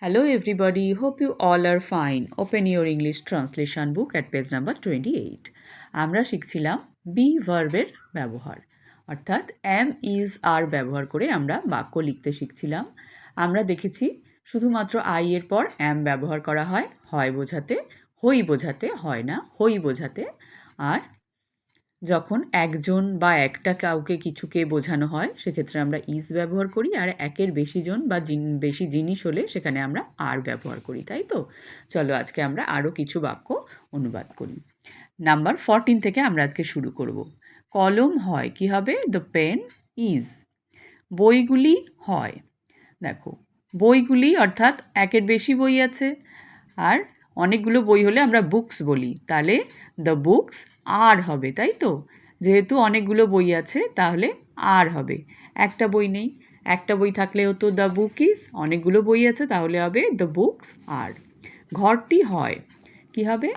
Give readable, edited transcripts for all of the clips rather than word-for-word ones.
Hello everybody, hope you all are fine. Open your English translation book at page number 28. আমরা শিখছিলাম B ভার্বের ব্যবহার, অর্থাৎ am is are ব্যবহার করে আমরা বাক্য লিখতে শিখছিলাম। আমরা দেখেছি শুধুমাত্র I এর পর am ব্যবহার করা হয়, হয় বোঝাতে, হই বোঝাতে, হয় না, হই বোঝাতে। আর যখন একজন বা একটা কাউকে কিছুকে বোঝানো হয় সেক্ষেত্রে আমরা ইজ ব্যবহার করি, আর একের বেশি জন বা বেশি জিনিস হলে সেখানে আমরা আর ব্যবহার করি, তাই তো? চলো আজকে আমরা আরও কিছু বাক্য অনুবাদ করি। নাম্বার 14 থেকে আমরা আজকে শুরু করব। কলম হয়, কি হবে? The pen is. বইগুলি হয়, দেখো বইগুলি অর্থাৎ একের বেশি বই আছে, আর অনেকগুলো বই হলে আমরা বুকস বলি, তাহলে দ্য বুকস আর হবে, তাই তো? যেহেতু অনেকগুলো বই আছে তাহলে আর হবে। একটা বই নেই, একটা বই থাকলেও তো দ্য বুক ইজ, অনেকগুলো বই আছে তাহলে হবে দ্য বুকস আর। ঘরটি হয়, কি হবে?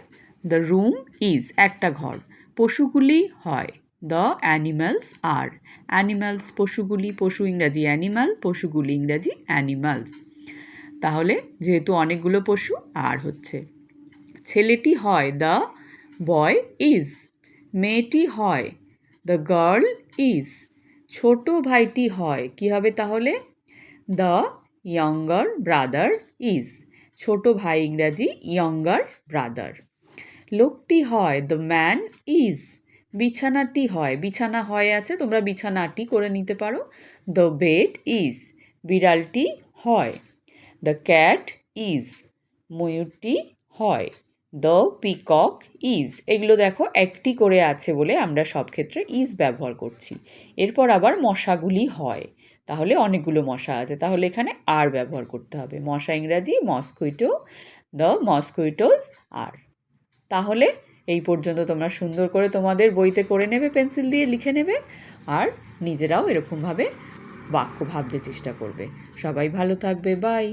দ্য রুম ইজ, একটা ঘর। পশুগুলি হয়, দ্য অ্যানিম্যালস আর। অ্যানিম্যালস পশুগুলি, পশু ইংরাজি অ্যানিম্যাল, পশুগুলি ইংরাজি অ্যানিমালস। তাহলে যেহেতু অনেকগুলো পশু আর হচ্ছে। ছেলেটি হয়, দ্য বয় ইজ। মেয়েটি হয়, দ্য গার্ল ইজ। ছোট ভাইটি হয়, কি হবে তাহলে? The younger brother is. ছোট ভাই ইংরাজি ইয়ঙ্গার ব্রাদার। লোকটি হয়, দ্য ম্যান ইজ। বিছানাটি হয়, বিছানা হয় আছে, তোমরা বিছানাটি করে নিতে পারো। The bed is. বিড়ালটি হয়, দ্য ক্যাট ইজ। ময়ূরটি হয়, দ্য পিকক ইজ। এগুলো দেখো একটি করে আছে বলে আমরা সব ক্ষেত্রে ইজ ব্যবহার করছি। এরপর আবার মশাগুলি হয়, তাহলে অনেকগুলো মশা আছে, তাহলে এখানে আর ব্যবহার করতে হবে। মশা ইংরাজি মসকুইটো, দ্য মসকুইটোস আর। তাহলে এই পর্যন্ত তোমরা সুন্দর করে তোমাদের বইতে করে নেবে, পেন্সিল দিয়ে লিখে নেবে, আর নিজেরাও এরকমভাবে বাক্য ভাবতে চেষ্টা করবে। সবাই ভালো থাকবে, বাই।